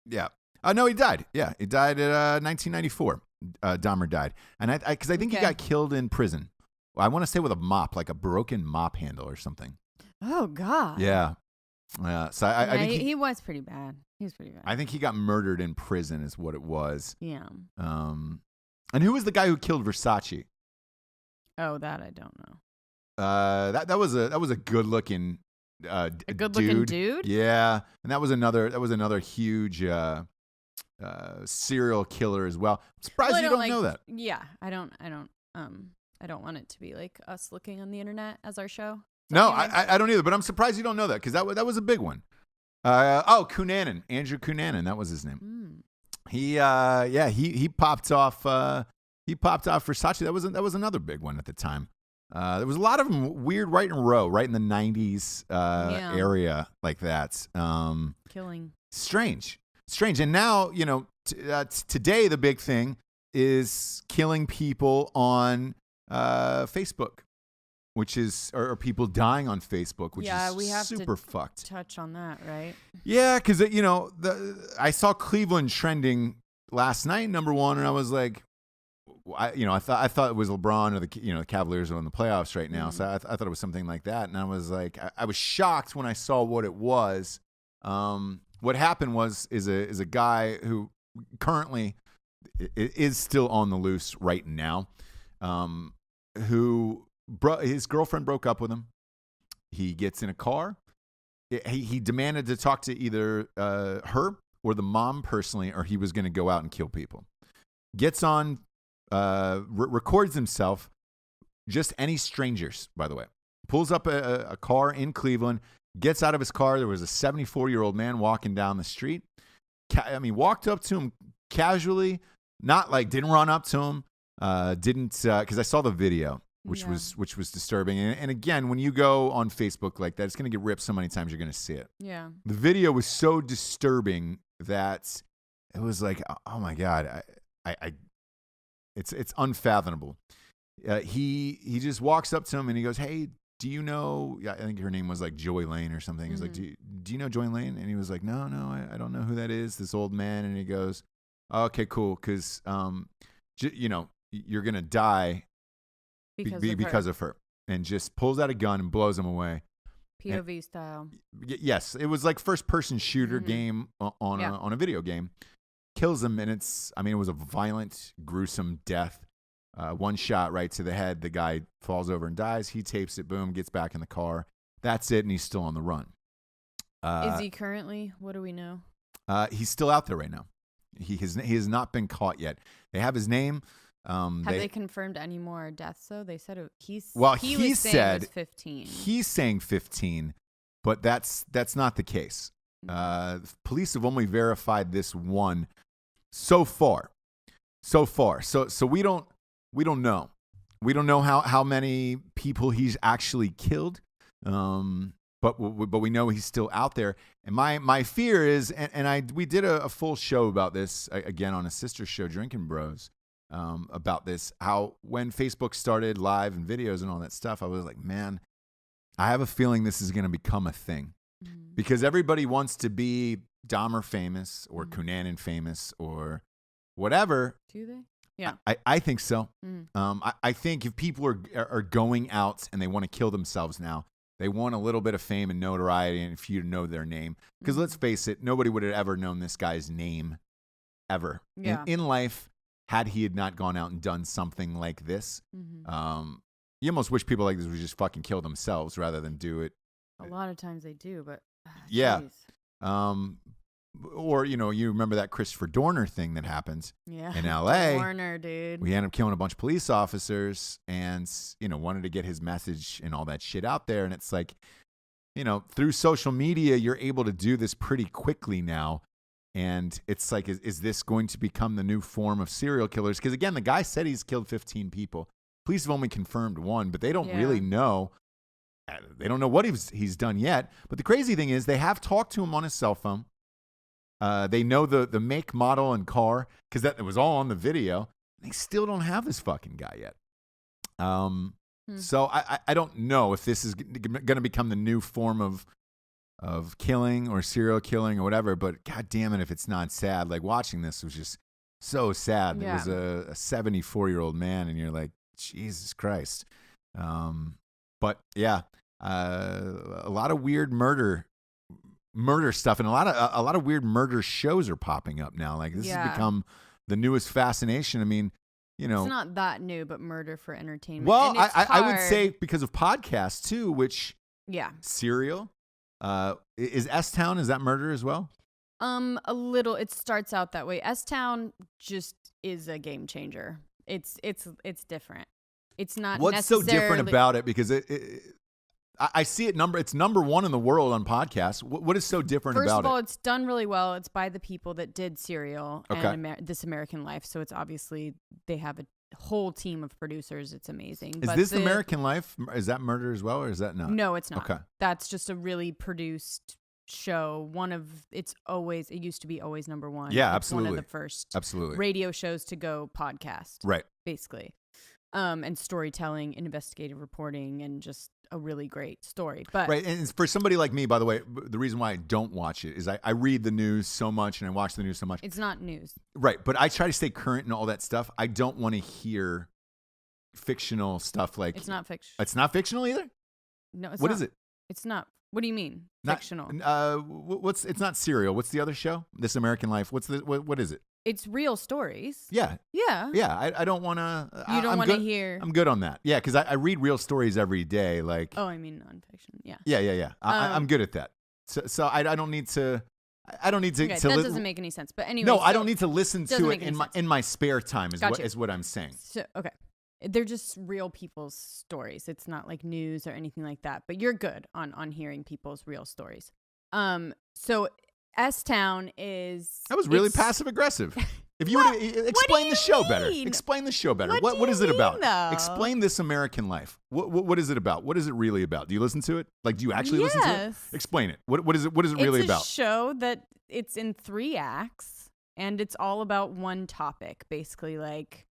yeah. No, he died. Yeah, he died in 1994. Dahmer died, and because I think he got killed in prison. I want to say with a mop, like a broken mop handle or something. Oh God. Yeah. So I think he was pretty bad. He was pretty bad. I think he got murdered in prison, is what it was. Yeah. And who was the guy who killed Versace? Oh, that I don't know. That was a good looking looking dude. Yeah, and that was another huge serial killer as well. I'm surprised you don't know that. Yeah, I don't want it to be like us looking on the internet as our show. No, I don't either. But I'm surprised you don't know that because that was a big one. Cunanan, Andrew Cunanan, that was his name. He popped off. He popped off Versace. That was another big one at the time. There was a lot of them weird right in a row, right in the 90s area like that. Killing. Strange. And now, today the big thing is killing people on Facebook, which is, or people dying on Facebook, which is we have super to fucked. Touch on that, right? Yeah, because, I saw Cleveland trending last night, #1, and I was like, I thought it was LeBron or the Cavaliers are in the playoffs right now, so I thought it was something like that, and I was like, I was shocked when I saw what it was. What happened is a guy who currently is still on the loose right now, his girlfriend broke up with him. He gets in a car. He demanded to talk to either her or the mom personally, or he was going to go out and kill people. Gets on. Records himself, just any strangers, by the way. Pulls up a car in Cleveland, gets out of his car. There was a 74-year-old man walking down the street. Walked up to him casually, not like didn't run up to him, because I saw the video, which was disturbing. And again, when you go on Facebook like that, it's going to get ripped so many times you're going to see it. Yeah. The video was so disturbing that it was like, oh my God, It's unfathomable. He just walks up to him and he goes, "Hey, do you know?" I think her name was like Joy Lane or something. He's like, "Do you know Joy Lane?" And he was like, "No, I don't know who that is." This old man, and he goes, "Okay, cool, because you're gonna die because of her," and just pulls out a gun and blows him away. POV style. Yes, it was like first person shooter game on a video game. Kills him, and it was a violent, gruesome death. One shot right to the head. The guy falls over and dies. He tapes it, boom, gets back in the car. That's it, and he's still on the run. Is he currently? What do we know? He's still out there right now. He has not been caught yet. They have his name. Have they confirmed any more deaths, though? They said he said it was 15. He's saying 15, but that's not the case. Police have only verified this one so far. So we don't know. We don't know how many people he's actually killed. But we know he's still out there. And my fear is, we did a full show about this again on a sister show, Drinking Bros, about this. How when Facebook started live and videos and all that stuff, I was like, man, I have a feeling this is going to become a thing. Because everybody wants to be Dahmer famous or Cunanan famous or whatever. Do they? Yeah. I think so. I think if people are going out and they want to kill themselves now, they want a little bit of fame and notoriety and for you to know their name. Because let's face it, nobody would have ever known this guy's name ever in life had he had not gone out and done something like this. You almost wish people like this would just fucking kill themselves rather than do it. A lot of times they do, but yeah. Or, you remember that Christopher Dorner thing that happened in L.A. Dorner, dude. We ended up killing a bunch of police officers and, wanted to get his message and all that shit out there. And it's like, through social media, you're able to do this pretty quickly now. And it's like, is this going to become the new form of serial killers? Because, again, the guy said he's killed 15 people. Police have only confirmed one, but they don't really know. They don't know what he's done yet. But the crazy thing is they have talked to him on his cell phone. They know the make, model, and car because that it was all on the video. They still don't have this fucking guy yet. So I don't know if this is going to become the new form of killing or serial killing or whatever. But God damn it, if it's not sad. Like watching this was just so sad. Yeah. It was a 74-year-old man, and you're like, Jesus Christ. But yeah, a lot of weird murder stuff, and a lot of weird murder shows are popping up now. Like this has become the newest fascination. I mean, you know. It's not that new, but murder for entertainment. Well, and it's I would hard. say because of podcasts too, which Yeah. Serial. Is S-Town, is that murder as well? A little. It starts out that way. S-Town just is a game changer. It's different. It's not. What's so different about it? Because I see it it's number one in the world on podcasts. What is so different about it? First of all, it's done really well. It's by the people that did Serial and This American Life. So it's obviously they have a whole team of producers. It's amazing. Is this American Life? Is that murder as well, or is that not? No, it's not. Okay. That's just a really produced show. It used to be always number one. Yeah, it's absolutely. one of the first absolutely radio shows to go podcast. Right. Basically. And storytelling, investigative reporting, and just a really great story. But right, and for somebody like me, by the way, the reason why I don't watch it is I read the news so much and I watch the news so much. It's not news. Right, but I try to stay current and all that stuff. I don't want to hear fictional stuff like... It's not fiction. It's not fictional either? No, it's What not. is it? It's not. What do you mean? Fictional. It's not Serial. What's the other show? This American Life. What is it? It's real stories. Yeah. Yeah. Yeah. I don't want to. You don't want to hear. I'm good on that. Yeah, because I read real stories every day. Like. Oh, I mean nonfiction. Yeah. Yeah. I'm good at that. So I don't need to. I don't need to. Okay, that doesn't make any sense. But anyway. No, I don't need to listen to it in my spare time. Gotcha. Is what I'm saying. So okay. They're just real people's stories. It's not like news or anything like that. But you're good on hearing people's real stories. So S-Town is... That was really passive aggressive. If you were to explain the show better. Explain the show better. What is it about? Though? Explain This American Life. What is it about? What is it really about? Do you listen to it? Like, do you actually listen to it? Explain it. What is it really about? It's a show that it's in 3 acts, and it's all about one topic, basically like...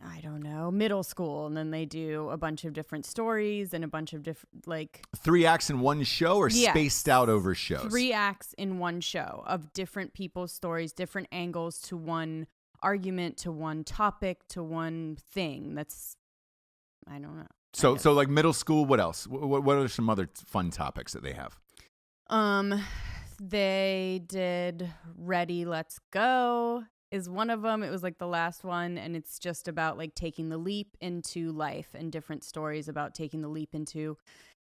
I don't know, middle school, and then they do a bunch of different stories and a bunch of different, like... 3 acts in one show or spaced out over shows? 3 acts in one show of different people's stories, different angles to one argument, to one topic, to one thing. That's, I don't know. So like middle school, what else? What are some other fun topics that they have? They did Ready, Let's Go is one of them. It was like the last one, and it's just about like taking the leap into life and different stories about taking the leap into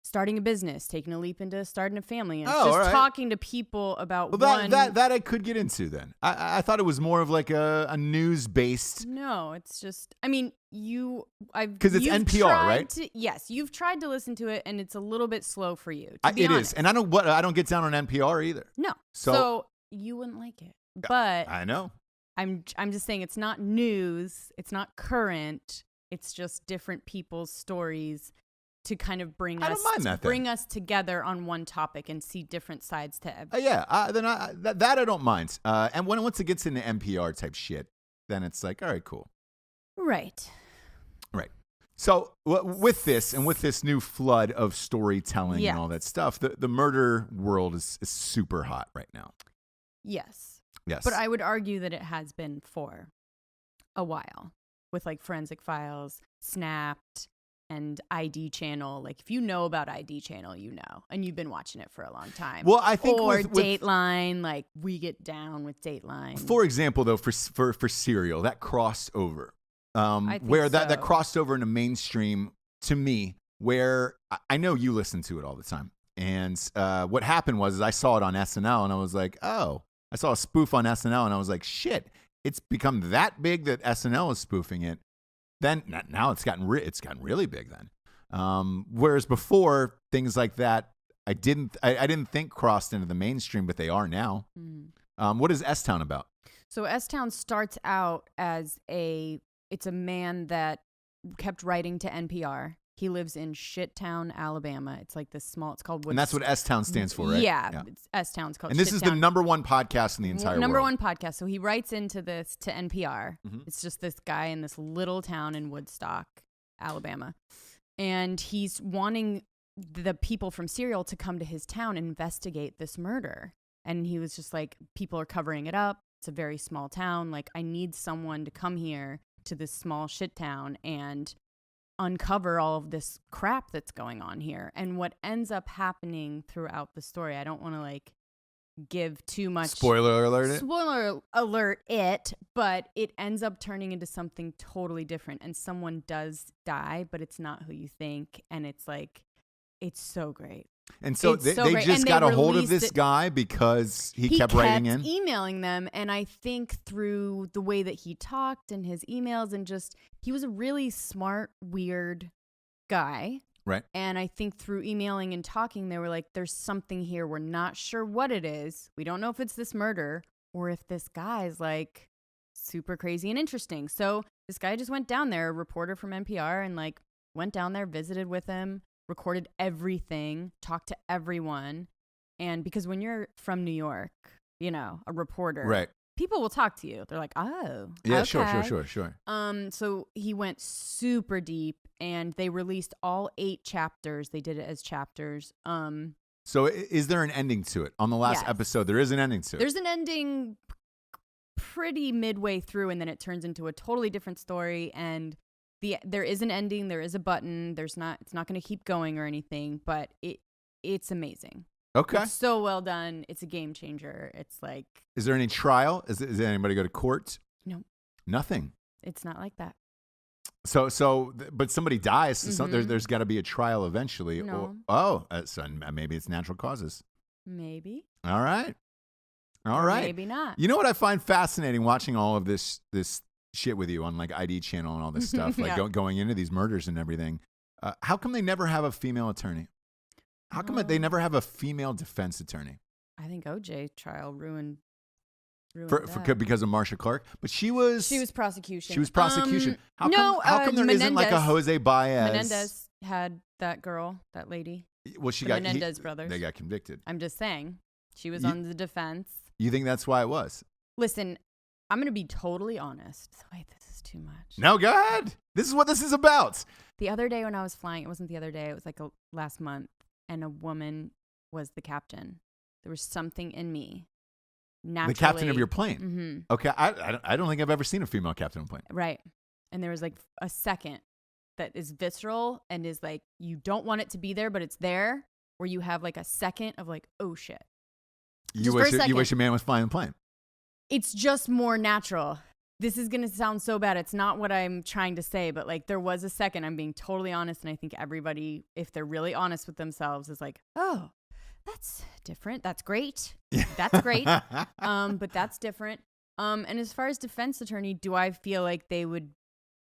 starting a business, taking a leap into starting a family, and talking to people about that I could get into then. I thought it was more of like a news based. No, it's just, I mean, because it's NPR, right? Yes, you've tried to listen to it, and it's a little bit slow for you. It is, and I don't get down on NPR either. No, so you wouldn't like it, but I know. I'm just saying it's not news, it's not current, it's just different people's stories to kind of bring us together on one topic and see different sides to everything. That I don't mind. And once it gets into NPR type shit, then it's like, all right, cool. Right. So with this new flood of storytelling and all that stuff, the murder world is super hot right now. Yes. Yes. But I would argue that it has been for a while with like Forensic Files, Snapped, and ID Channel. Like if you know about ID Channel, you know, and you've been watching it for a long time. Well, I think with Dateline, like we get down with Dateline. For example, though, for Serial, that crossed over, that crossed over into mainstream to me, where I know you listen to it all the time. And what happened was I saw it on SNL, and I was like, oh. I saw a spoof on SNL, and I was like, shit, it's become that big that SNL is spoofing it. Then now it's gotten really big then. Whereas before, things like that, I didn't think crossed into the mainstream, but they are now. What is S-Town about? So S-Town starts out as it's a man that kept writing to NPR. He lives in Shittown, Alabama. It's like this small, it's called... And that's what S-Town stands for, right? Yeah. It's S-Town's called And this Shittown. is the number one podcast in the entire world. Number one podcast. So he writes into this to NPR. Mm-hmm. It's just this guy in this little town in Woodstock, Alabama. And he's wanting the people from Serial to come to his town and investigate this murder. And he was just like, people are covering it up. It's a very small town. Like, I need someone to come here to this small shit town and uncover all of this crap that's going on here. And what ends up happening throughout the story, I don't want to like give too much. Spoiler alert it, but it ends up turning into something totally different, and someone does die, but it's not who you think, and it's like, it's so great. And so they just got a hold of this guy because he kept writing in? Emailing them, and I think through the way that he talked and his emails, and just, he was a really smart, weird guy. Right. And I think through emailing and talking, they were like, there's something here. We're not sure what it is. We don't know if it's this murder or if this guy's like super crazy and interesting. So this guy just went down there, a reporter from NPR, and like went down there, visited with him, recorded everything, talked to everyone. And because when you're from New York, you know, a reporter, right, people will talk to you. They're like, oh, yeah, okay. Sure. So he went super deep, and they released all 8 chapters. They did it as chapters. So is there an ending to it? On the last episode, there is an ending to it. There's an ending pretty midway through, and then it turns into a totally different story. And there is an ending. There is a button. It's not going to keep going or anything, but it's amazing. Okay. It's so well done. It's a game changer. It's like... Is there any trial? Is anybody go to court? No. Nothing. It's not like that. So, but somebody dies. So there's got to be a trial eventually. No. So maybe it's natural causes. Maybe. All right. Maybe not. You know what I find fascinating watching all of this shit with you on like ID channel and all this stuff, like going into these murders and everything. How come they never have a female attorney? How come they never have a female defense attorney? I think OJ trial ruined because of Marsha Clark, but she was prosecution. She was prosecution. How come there isn't like a Jose Baez? Menendez had that girl, that lady. Well, Menendez brothers. They got convicted. I'm just saying, she was on the defense. You think that's why it was? Listen, I'm going to be totally honest. Wait, this is too much. No, go ahead. This is what this is about. The other day when I was flying, it wasn't the other day. It was like last month, and a woman was the captain. There was something in me. Naturally. The captain of your plane. Mm-hmm. Okay, I don't think I've ever seen a female captain of a plane. Right. And there was like a second that is visceral and is like, you don't want it to be there, but it's there, where you have like a second of like, oh shit. You wish a man was flying the plane. It's just more natural. This is going to sound so bad. It's not what I'm trying to say, but like there was a second, I'm being totally honest. And I think everybody, if they're really honest with themselves, is like, oh, that's different. That's great. That's great. But that's different. And as far as defense attorney, do I feel like they would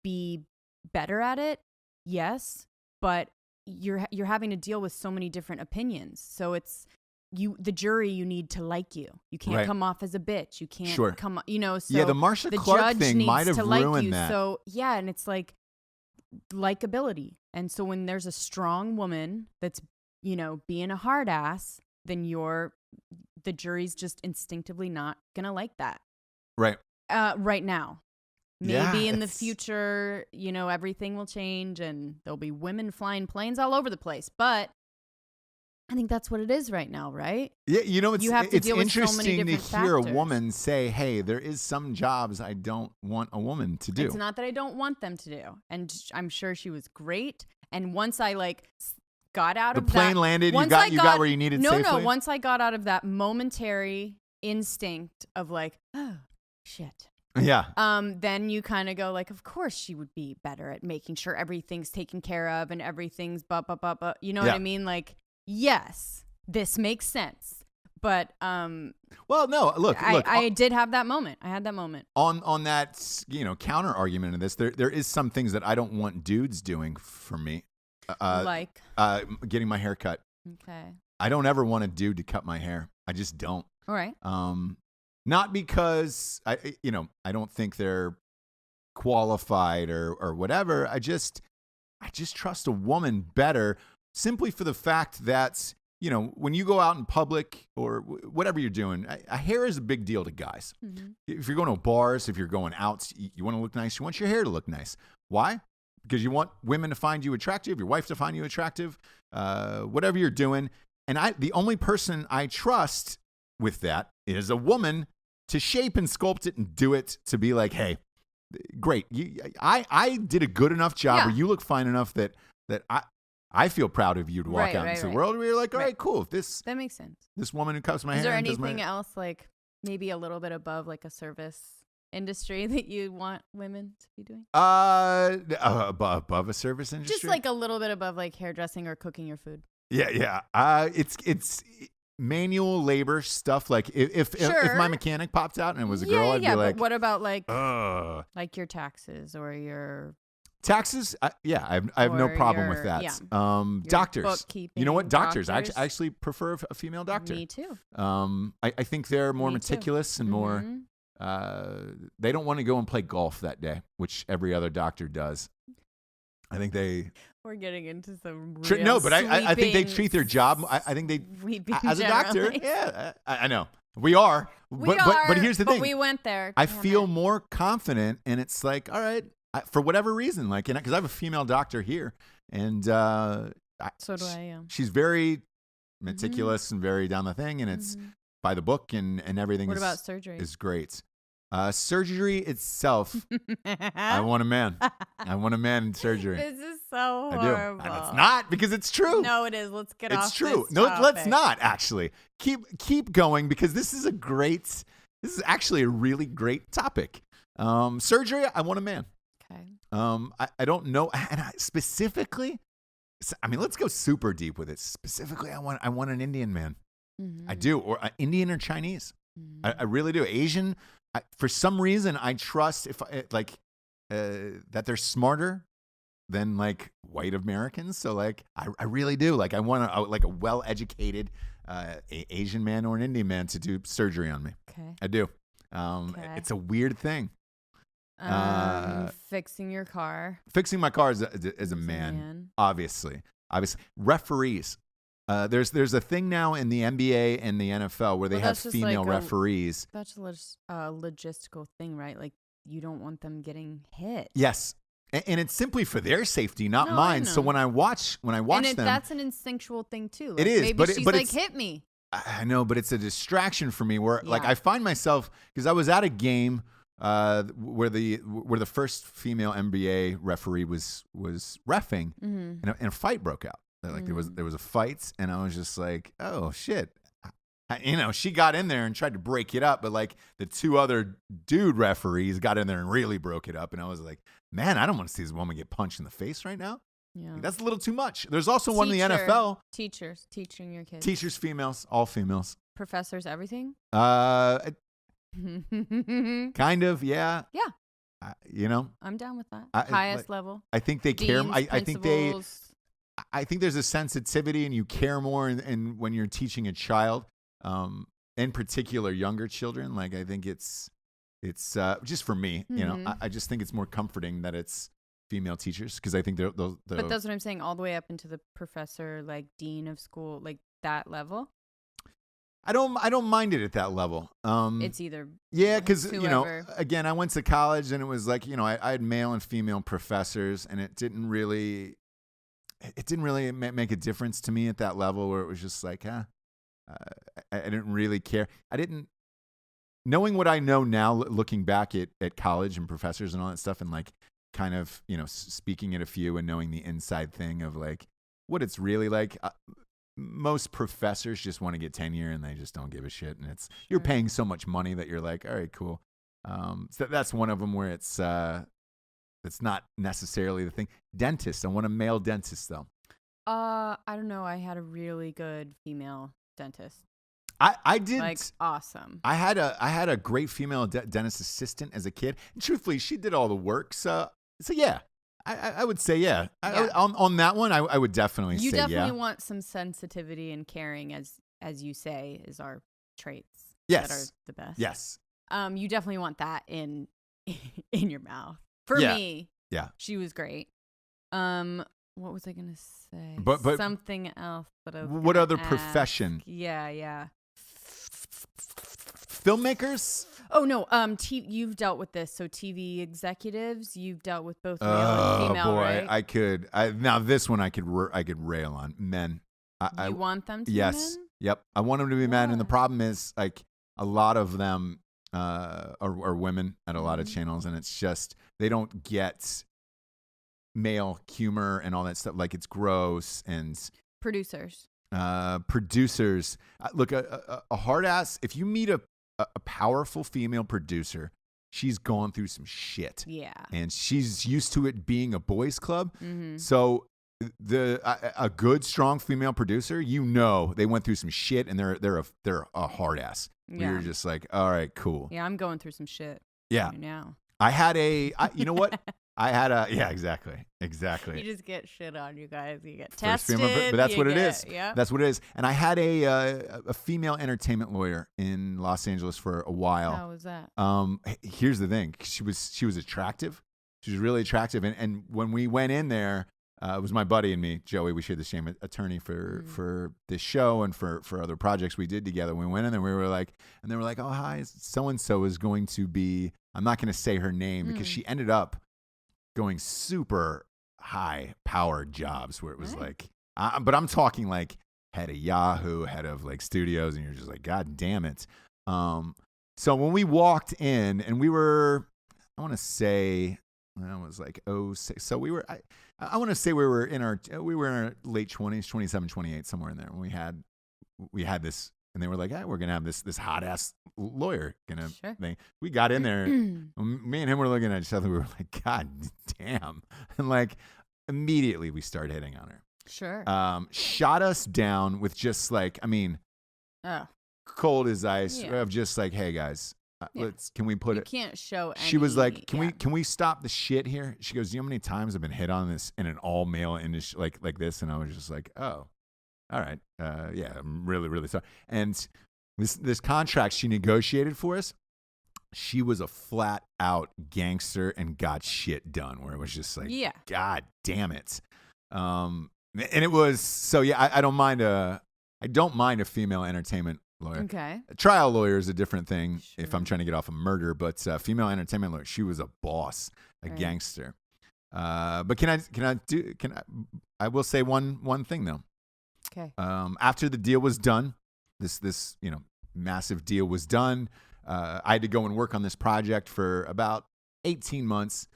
be better at it? Yes. But you're having to deal with so many different opinions. So it's the jury, you need to like you. You can't come off as a bitch. You can't come, so the Marsha Clark thing might have ruined that. So yeah. And it's like likability. And so when there's a strong woman that's, being a hard ass, then the jury's just instinctively not going to like that. Right. Right now. Maybe in the future, everything will change and there'll be women flying planes all over the place. But I think that's what it is right now, right? Yeah, it's deal with so many interesting to hear factors. A woman say, hey, there is some jobs I don't want a woman to do. It's not that I don't want them to do. And I'm sure she was great. And once I got out of the plane landed, you got where you needed safely? No, once I got out of that momentary instinct of like, oh, shit. Yeah. Then you kind of go like, of course she would be better at making sure everything's taken care of and everything's what I mean? Like, yes, this makes sense. But well, no, look. I did have that moment. I had that moment. On that, counter argument of this, there is some things that I don't want dudes doing for me. Like getting my hair cut. Okay. I don't ever want a dude to cut my hair. I just don't. All right. Not because I don't think they're qualified or whatever. I just trust a woman better simply for the fact that, when you go out in public or whatever you're doing, hair is a big deal to guys. Mm-hmm. If you're going to bars, if you're going out, you want to look nice. You want your hair to look nice. Why? Because you want women to find you attractive, your wife to find you attractive, whatever you're doing. And the only person I trust with that is a woman to shape and sculpt it and do it to be like, hey, great. I did a good enough job, or you look fine enough that I feel proud of you to walk out into the world where you're like, all right, cool. If that makes sense. This woman who cuts my hair. Is there anything else like maybe a little bit above like a service industry that you want women to be doing? Above a service industry? Just like a little bit above like hairdressing or cooking your food. Yeah. It's manual labor stuff. Like if my mechanic popped out and it was a girl, I'd be like, but what about like your taxes or your taxes? I have no problem with that. Yeah. Doctors. You know what? Doctors. I actually prefer a female doctor. Me too. I think they're more meticulous and more. They don't want to go and play golf that day, which every other doctor does. I think we're getting into some real no, but I think they treat their job. I think they, as a doctor, I know we are. But here's the thing. We went there. I feel more confident, and it's like, all right, for whatever reason, like, because I have a female doctor here, and so do I. Yeah. She's very meticulous and very down the thing, and it's by the book and everything. What about surgery? Is great. Surgery itself, I want a man. I want a man in surgery. This is so horrible. And it's not, because it's true. No, it is. Let's get off. It's true. No, let's not actually. Keep going, because this is actually a really great topic. Surgery, I want a man. Okay. I don't know, and specifically, I mean, let's go super deep with it. Specifically, I want an Indian man. I do, or Indian or Chinese. I really do. Asian. For some reason, I trust that they're smarter than like white Americans. So like, I really do. Like, I want a well-educated Asian man or an Indian man to do surgery on me. Okay. I do. It's a weird thing. Fixing your car. Fixing my car is a man. Obviously. Referees. There's a thing now in the NBA and the NFL where they have female referees. That's a logistical thing, right? Like, you don't want them getting hit. Yes. And it's simply for their safety, not mine. So when I watch them, that's an instinctual thing too. Like, it is, maybe she's like, hit me. I know, but it's a distraction for me where like I find myself, because I was at a game where the first female NBA referee was reffing, and a fight broke out. Like there was a fight, and I was just like, oh shit. She got in there and tried to break it up, but like the two other dude referees got in there and really broke it up. And I was like, man, I don't want to see this woman get punched in the face right now. Yeah. Like, that's a little too much. There's also one in the NFL. Teachers teaching your kids. Teachers, females, all females. Professors, everything? Kind of, yeah. Yeah. I'm down with that. Highest level. I think they care. I think there's a sensitivity, and you care more and when you're teaching a child, in particular younger children. Like, I think it's just for me, I just think it's more comforting that it's female teachers, because I think they're But that's what I'm saying, all the way up into the professor, like dean of school, like that level. I don't mind it at that level. It's either because again, I went to college, and it was like, I had male and female professors, and it didn't really make a difference to me at that level, where it was just like, I didn't really care. Knowing what I know now, looking back at college and professors and all that stuff, and like kind of, speaking at a few and knowing the inside thing of like what it's really like. Most professors just want to get tenure, and they just don't give a shit. And you're paying so much money that you're like, all right, cool. So that's one of them where it's not necessarily the thing. Dentist. I want a male dentist, though. I don't know. I had a really good female dentist. I did. Like, awesome. I had a great female dentist assistant as a kid. And truthfully, she did all the work. So yeah, I would say yeah. On that one, I would definitely say yeah. You definitely want some sensitivity and caring, as you say, is our traits. Yes. That are the best. Yes. You definitely want that in your mouth. For me, yeah, she was great. What was I gonna say? But something else. What other profession? Yeah. Filmmakers? Oh no. You've dealt with this. So TV executives, you've dealt with both male and female. Oh boy, right? I could. Now this one I could rail on men. You want them to be yes. men? Yep. I want them to be men, and the problem is like a lot of them are women at a lot of channels, and it's just they don't get male humor and all that stuff. Like it's gross and producers. Look, a hard ass. If you meet a powerful female producer, she's gone through some shit. Yeah, and she's used to it being a boys' club. Mm-hmm. So a good, strong female producer, they went through some shit, and they're a hard ass. Yeah. You're just like, all right, cool. Yeah, I'm going through some shit. Yeah. Right now. I had you know what? Yeah, exactly. You just get shit on, you guys. You get tested. But that's what it is. Yeah. That's what it is. And I had a female entertainment lawyer in Los Angeles for a while. How was that? Here's the thing. She was attractive. She was really attractive. And when we went in there, it was my buddy and me, Joey. We shared the same attorney for this show and for other projects we did together. We went in there, we were like, and they were like, oh, hi, so-and-so is going to be, I'm not going to say her name because she ended up going super high powered jobs where it was like, but I'm talking like head of Yahoo, head of like studios, and you're just like, God damn it. So when we walked in, and we were, I want to say, it was like 06. So we were, I want to say we were in our late 20s, 27, 28, somewhere in there. When we had this, and they were like, hey, we're going to have this hot ass lawyer thing. We got in there, me and him were looking at each other. We were like, God damn. And like immediately we started hitting on her. Sure. Shot us down with just like, cold as ice of just like, hey guys, can we put you can't show any, she was like, can we stop the shit here? She goes, do you know how many times I've been hit on this in an all male industry like this? And I was just like, oh, all right. I'm really, really sorry. And this contract she negotiated for us, she was a flat out gangster and got shit done, where it was just like, God damn it. And it was, so I don't mind a female entertainment lawyer. Okay. A trial lawyer is a different thing if I'm trying to get off a murder, but female entertainment lawyer, she was a boss, a gangster. But I will say one thing though. Okay. After the deal was done, this massive deal was done. I had to go and work on this project for about 18 months.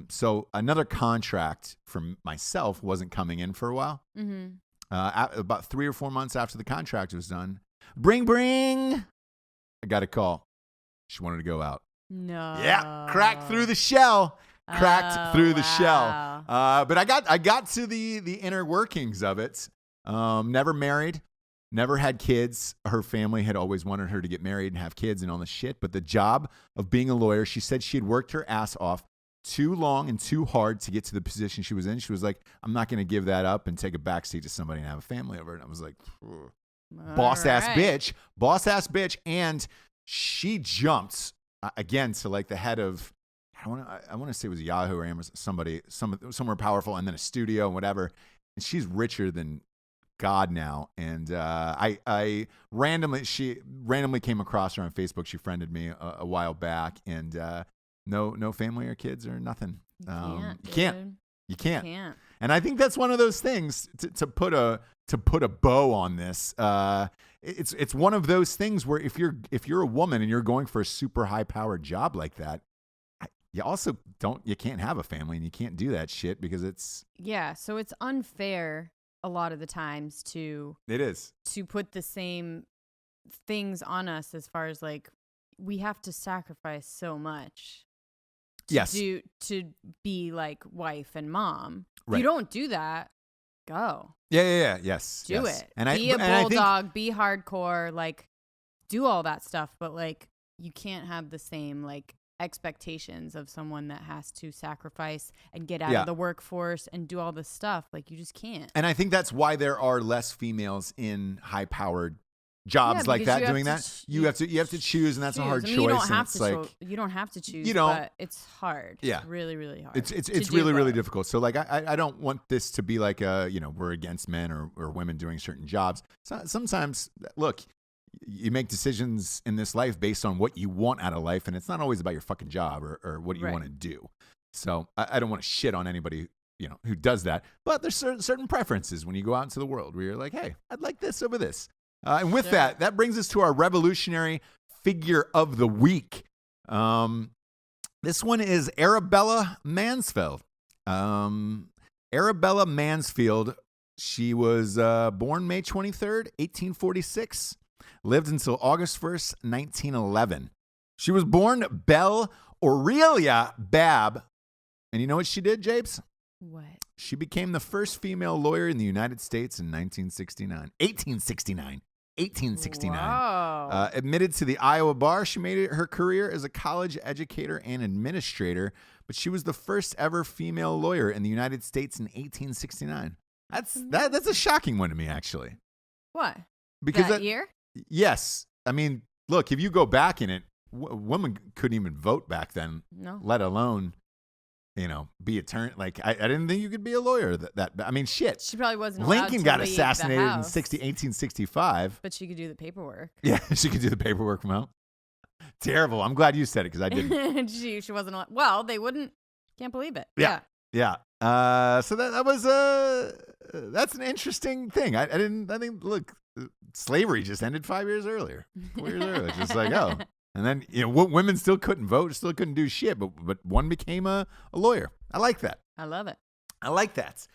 So another contract for myself wasn't coming in for a while. Mm-hmm. About 3 or 4 months after the contract was done, bring, I got a call. She wanted to go out. No. Yeah, cracked through the shell. Through the shell. But I got to the inner workings of it. Never married, never had kids. Her family had always wanted her to get married and have kids and all this shit. But the job of being a lawyer, she said she had worked her ass off too long and too hard to get to the position she was in. She was like, I'm not going to give that up and take a backseat to somebody and have a family over it. And I was like, boss ass bitch. And she jumped again to like the head of, I want to say it was Yahoo or Amazon, somewhere powerful, and then a studio and whatever. And she's richer than God now. And I randomly came across her on Facebook. She friended me a while back, and no family or kids or nothing. You can't. And I think that's one of those things to put a bow on this. It's one of those things where if you're a woman and you're going for a super high powered job like that, you can't have a family, and you can't do that shit because it's so it's unfair a lot of the times to put the same things on us, as far as like we have to sacrifice so much to be like wife and mom. Right. If you don't do that, go. Yes. Do it. And be a bulldog, be hardcore, like do all that stuff, but like you can't have the same like expectations of someone that has to sacrifice and get out of the workforce and do all this stuff. Like you just can't. And I think that's why there are less females in high-powered jobs like that doing that. You have to choose, and that's a hard choice. You don't have to choose. But it's hard. Yeah, it's really, really hard. It's really, really difficult. So like I don't want this to be like we're against men or women doing certain jobs. So sometimes look, you make decisions in this life based on what you want out of life, and it's not always about your fucking job or what you want to do. So I don't want to shit on anybody who does that, but there's certain preferences when you go out into the world where you're like, hey, I'd like this over this. And with that brings us to our revolutionary figure of the week. This one is Arabella Mansfeld. Arabella Mansfield. She was born May 23rd, 1846. Lived until August 1st, 1911. She was born Belle Aurelia Babb. And you know what she did, Japes? What? She became the first female lawyer in the United States in 1869. Wow. Admitted to the Iowa bar, she made it her career as a college educator and administrator, but she was the first ever female lawyer in the United States in 1869. That's a shocking one to me, actually. What? Because that year? Yes. I mean, look, if you go back in it, women couldn't even vote back then, no, let alone, be attorney. Like, I didn't think you could be a lawyer. I mean, shit. She probably wasn't allowed Lincoln to got leave assassinated the in house, 1865. But she could do the paperwork. Yeah, she could do the paperwork from home. Terrible. I'm glad you said it because I didn't. she wasn't allowed. Well, they wouldn't. Can't believe it. Yeah. So that was that's an interesting thing. I think look, slavery just ended 5 years earlier. 4 years earlier. It's just like, oh. And then women still couldn't vote, still couldn't do shit, but one became a lawyer. I like that. I love it. I like that.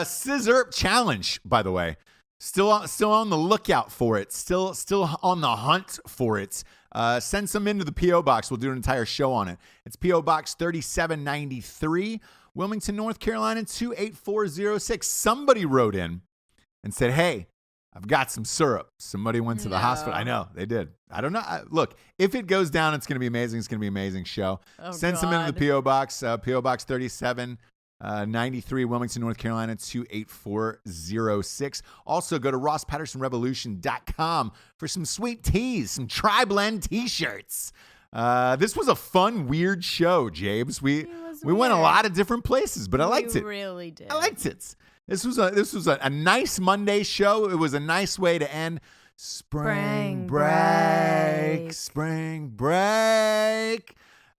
Scissor challenge, by the way. Still on the lookout for it. Still on the hunt for it. Send some into the P.O. Box. We'll do an entire show on it. It's P.O. Box 3793, Wilmington, North Carolina, 28406. Somebody wrote in and said, hey, I've got some syrup. Somebody went to the hospital. I know, they did. I don't know. Look, if it goes down, it's going to be amazing. It's going to be an amazing show. Send some into the P.O. Box. P.O. Box 3793, Wilmington, North Carolina, 28406. Also, go to RossPattersonRevolution.com for some sweet teas, some tri-blend T-shirts. This was a fun, weird show, Jabes. We went a lot of different places, but I liked it. We really did. I liked it. This was a nice Monday show. It was a nice way to end spring break.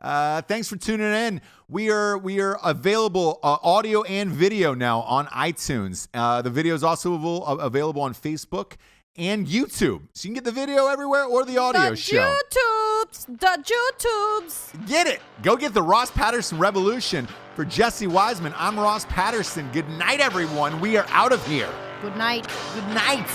Thanks for tuning in. We are available audio and video now on iTunes. The video is also available on Facebook and YouTube. So you can get the video everywhere or the audio show. The YouTubes. Get it. Go get the Ross Patterson Revolution. For Jesse Wiseman, I'm Ross Patterson. Good night, everyone. We are out of here. Good night. Good night.